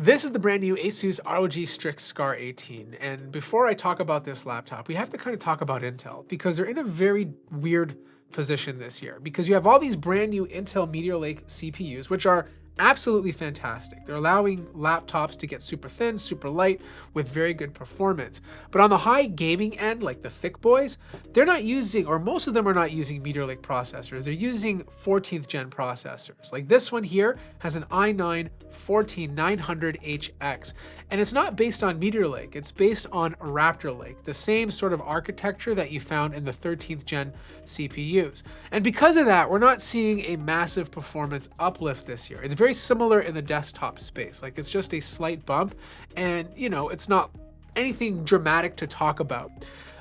This is the brand new ASUS ROG Strix Scar 18, and before I talk about this laptop, we have to kind of talk about Intel because they're in a very weird position this year because you have all these brand new Intel Meteor Lake CPUs, which are absolutely fantastic. They're allowing laptops to get super thin, super light with very good performance. But on the high gaming end, like the thick boys, they're not using, or most of them are not using Meteor Lake processors. They're using 14th gen processors. Like this one here has an i9-14900HX, and it's not based on Meteor Lake. It's based on Raptor Lake, the same sort of architecture that you found in the 13th gen CPUs. And because of that, we're not seeing a massive performance uplift this year. It's very similar in the desktop space. Like it's just a slight bump, and it's not anything dramatic to talk about.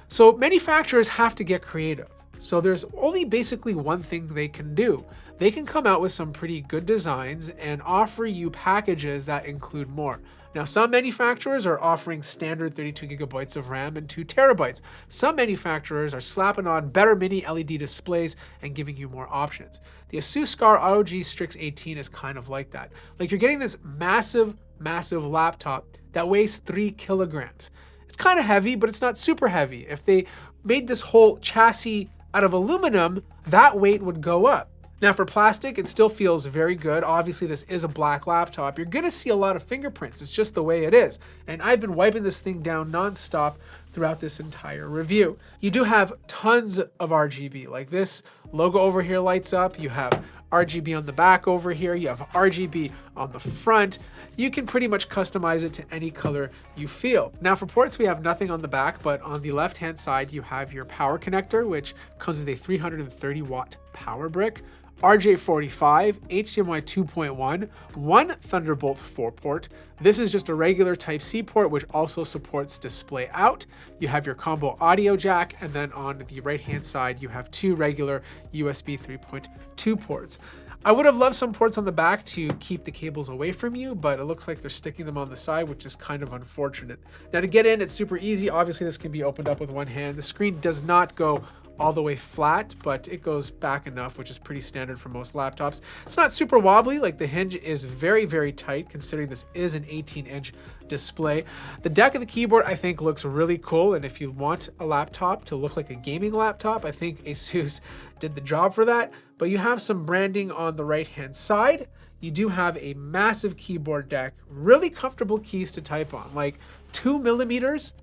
So manufacturers have to get creative. So there's only basically one thing they can do. They can come out with some pretty good designs and offer you packages that include more. Now, some manufacturers are offering standard 32 gigabytes of RAM and 2 terabytes. Some manufacturers are slapping on better mini LED displays and giving you more options. The ASUS Scar ROG Strix 18 is kind of like that. Like you're getting this massive laptop that weighs 3 kilograms. It's kind of heavy, but it's not super heavy. If they made this whole chassis out of aluminum, that weight would go up. Now for plastic, it still feels very good. Obviously, this is a black laptop. You're gonna see a lot of fingerprints. It's just the way it is. And I've been wiping this thing down nonstop throughout this entire review. You do have tons of RGB. Like this logo over here lights up. You have RGB on the back over here. You have RGB on the front. You can pretty much customize it to any color you feel. Now for ports, we have nothing on the back, but on the left-hand side, you have your power connector, which comes with a 330 watt power brick, RJ45, HDMI 2.1, one Thunderbolt 4 port. This is just a regular Type-C port, which also supports display out. You have your combo audio jack, and then on the right-hand side, you have 2 regular USB 3.2 ports. I would have loved some ports on the back to keep the cables away from you, but it looks like they're sticking them on the side, which is kind of unfortunate. Now to get in, it's super easy. Obviously, this can be opened up with one hand. The screen does not go all the way flat, but it goes back enough, which is pretty standard for most laptops. It's not super wobbly. Like the hinge is very tight considering this is an 18-inch display. The deck of the keyboard I think looks really cool, and if you want a laptop to look like a gaming laptop, I think ASUS did the job for that. But you have some branding on the right-hand side. You do have a massive keyboard deck, really comfortable keys to type on, like 2 millimeters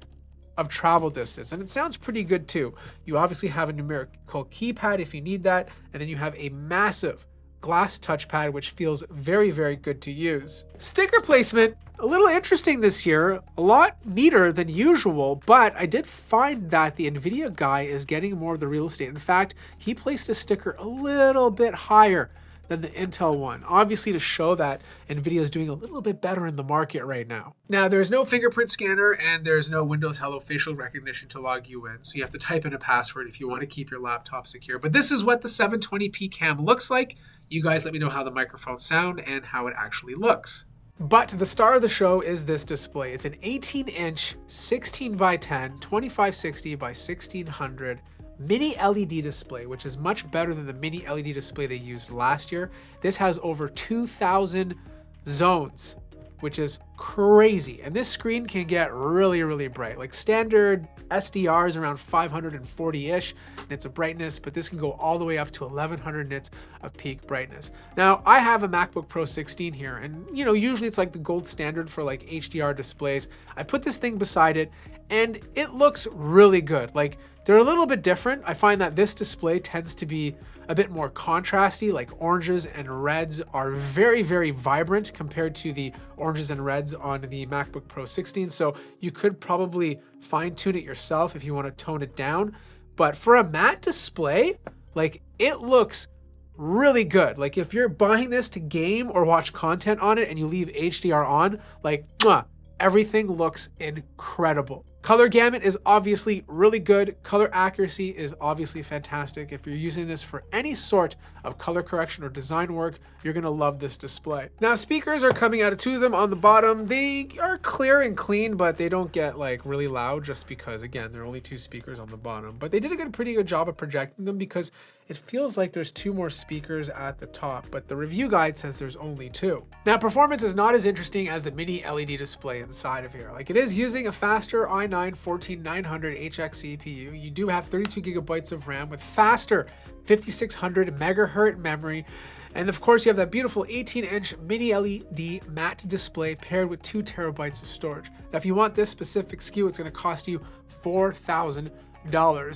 of travel distance, and it sounds pretty good too. You obviously have a numerical keypad if you need that, and then you have a massive glass touchpad, which feels very good to use. Sticker placement, a little interesting this year, a lot neater than usual, but I did find that the NVIDIA guy is getting more of the real estate. In fact, he placed a sticker a little bit higher than the Intel one, obviously to show that NVIDIA is doing a little bit better in the market right now. Now, there's no fingerprint scanner and there's no Windows Hello facial recognition to log you in, so you have to type in a password if you want to keep your laptop secure. But this is what the 720p cam looks like. You guys let me know how the microphones sound and how it actually looks. But the star of the show is this display. It's an 18-inch, 16 by 10, 2560 by 1600 mini LED display, which is much better than the mini LED display they used last year. This has over 2,000 zones, which is crazy. And this screen can get really bright. Like standard SDR is around 540-ish nits of brightness, but this can go all the way up to 1100 nits of peak brightness. Now, I have a MacBook Pro 16 here, and usually it's like the gold standard for like HDR displays. I put this thing beside it, and it looks really good. Like, they're a little bit different. I find that this display tends to be a bit more contrasty, like oranges and reds are very vibrant compared to the oranges and reds on the MacBook Pro 16. So you could probably fine tune it yourself if you want to tone it down. But for a matte display, like it looks really good. Like if you're buying this to game or watch content on it and you leave HDR on, like everything looks incredible. Color gamut is obviously really good. Color accuracy is obviously fantastic. If you're using this for any sort of color correction or design work, you're gonna love this display. Now, speakers are coming out of two of them on the bottom. They are clear and clean, but they don't get like really loud just because, again, there are only two speakers on the bottom. But they did a pretty good job of projecting them because it feels like there's two more speakers at the top, but the review guide says there's only two. Now, performance is not as interesting as the mini LED display inside of here. Like, it is using a faster i9-14900HX CPU. You do have 32 gigabytes of RAM with faster 5600 megahertz memory. And of course, you have that beautiful 18-inch mini LED matte display paired with 2 terabytes of storage. Now, if you want this specific SKU, it's going to cost you $4,000.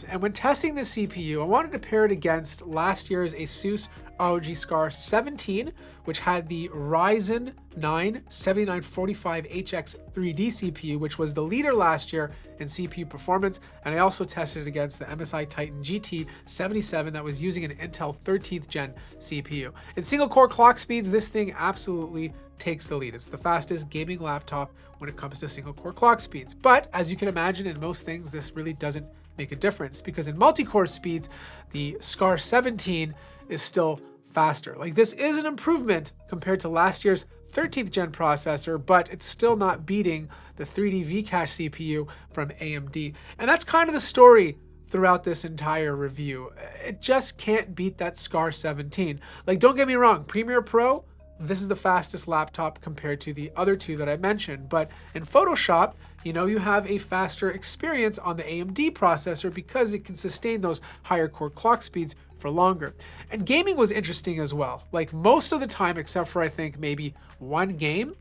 And when testing this CPU, I wanted to pair it against last year's ASUS ROG Scar 17, which had the Ryzen 9 7945HX 3D CPU, which was the leader last year in CPU performance. And I also tested it against the MSI Titan GT 77 that was using an Intel 13th gen CPU. In single core clock speeds, this thing absolutely takes the lead. It's the fastest gaming laptop when it comes to single core clock speeds. But as you can imagine, in most things, this really doesn't make a difference because in multi-core speeds, the Scar 17 is still faster. Like, this is an improvement compared to last year's 13th gen processor, but it's still not beating the 3D V-Cache CPU from AMD. And that's kind of the story throughout this entire review. It just can't beat that Scar 17. Like, don't get me wrong, Premiere Pro, this is the fastest laptop compared to the other two that I mentioned. But in Photoshop, you have a faster experience on the AMD processor because it can sustain those higher core clock speeds for longer. And gaming was interesting as well. Like, most of the time, except for I think maybe one game,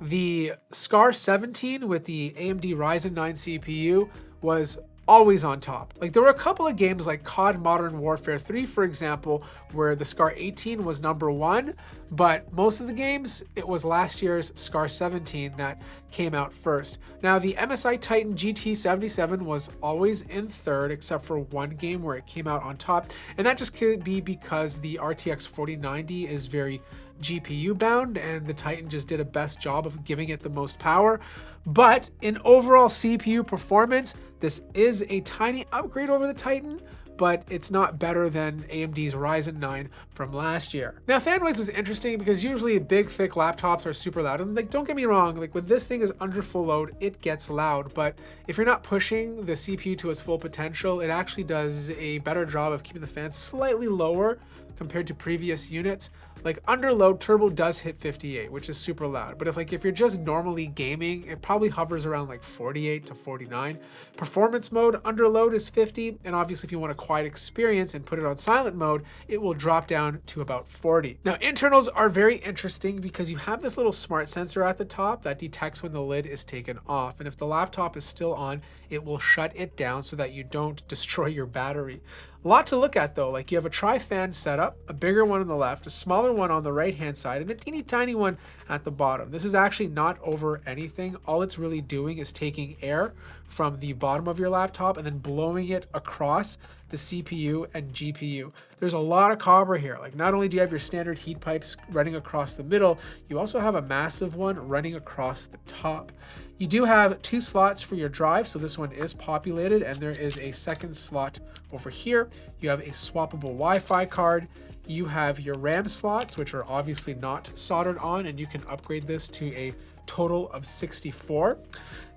the Scar 17 with the AMD Ryzen 9 CPU was always on top. Like, there were a couple of games like COD Modern Warfare 3, for example, where the Scar 18 was #1, but most of the games, it was last year's Scar 17 that came out first. Now, the MSI Titan GT 77 was always in third, except for one game where it came out on top, and that just could be because the RTX 4090 is very GPU bound, and the Titan just did a best job of giving it the most power. But in overall CPU performance, this is a tiny upgrade over the Titan, but it's not better than AMD's Ryzen 9 from last year. Now, fan noise was interesting because usually big, thick laptops are super loud. And like, don't get me wrong, like when this thing is under full load, it gets loud. But if you're not pushing the CPU to its full potential, it actually does a better job of keeping the fan slightly lower compared to previous units. Like, under load, turbo does hit 58, which is super loud. But if you're just normally gaming, it probably hovers around like 48 to 49. Performance mode, under load is 50. And obviously, if you want a quiet experience and put it on silent mode, it will drop down to about 40. Now, internals are very interesting because you have this little smart sensor at the top that detects when the lid is taken off. And if the laptop is still on, it will shut it down so that you don't destroy your battery. A lot to look at though. Like, you have a tri-fan setup, a bigger one on the left, a smaller one on the right hand side, and a teeny tiny one at the bottom. This is actually not over anything. All it's really doing is taking air from the bottom of your laptop and then blowing it across the CPU and GPU. There's a lot of copper here. Like, not only do you have your standard heat pipes running across the middle, you also have a massive one running across the top. You do have 2 slots for your drive, so this one is populated, and there is a second slot over here. You have a swappable Wi-Fi card. You have your RAM slots, which are obviously not soldered on, and you can upgrade this to a total of 64.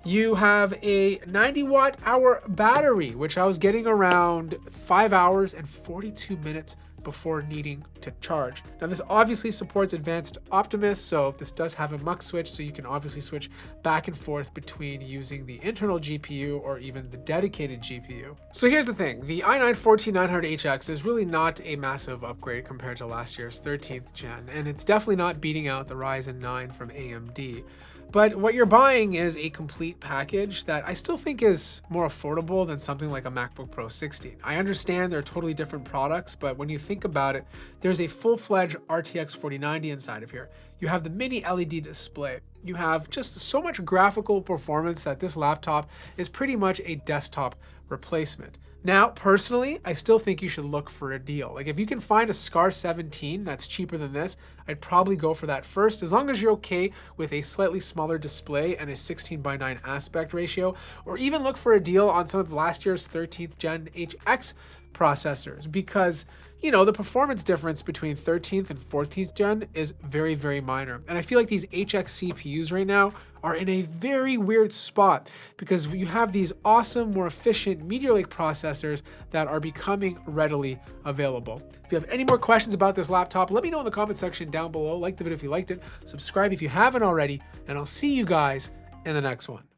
You have a 90 watt hour battery, which I was getting around 5 hours and 42 minutes before needing to charge. Now, this obviously supports advanced Optimus, so this does have a mux switch, so you can obviously switch back and forth between using the internal GPU or even the dedicated GPU. So here's the thing, the i9-14900HX is really not a massive upgrade compared to last year's 13th gen, and it's definitely not beating out the Ryzen 9 from AMD. But what you're buying is a complete package that I still think is more affordable than something like a MacBook Pro 16. I understand they're totally different products, but when you think about it, there's a full-fledged RTX 4090 inside of here. You have the mini LED display. You have just so much graphical performance that this laptop is pretty much a desktop replacement. Now, personally, I still think you should look for a deal. Like if you can find a Scar 17 that's cheaper than this, I'd probably go for that first, as long as you're okay with a slightly smaller display and a 16:9 aspect ratio, or even look for a deal on some of last year's 13th gen HX processors, because you know, the performance difference between 13th and 14th gen is very, very minor. And I feel like these HX CPUs right now are in a very weird spot because you have these awesome, more efficient Meteor Lake processors that are becoming readily available. If you have any more questions about this laptop, let me know in the comment section down below. Like the video if you liked it, subscribe if you haven't already, and I'll see you guys in the next one.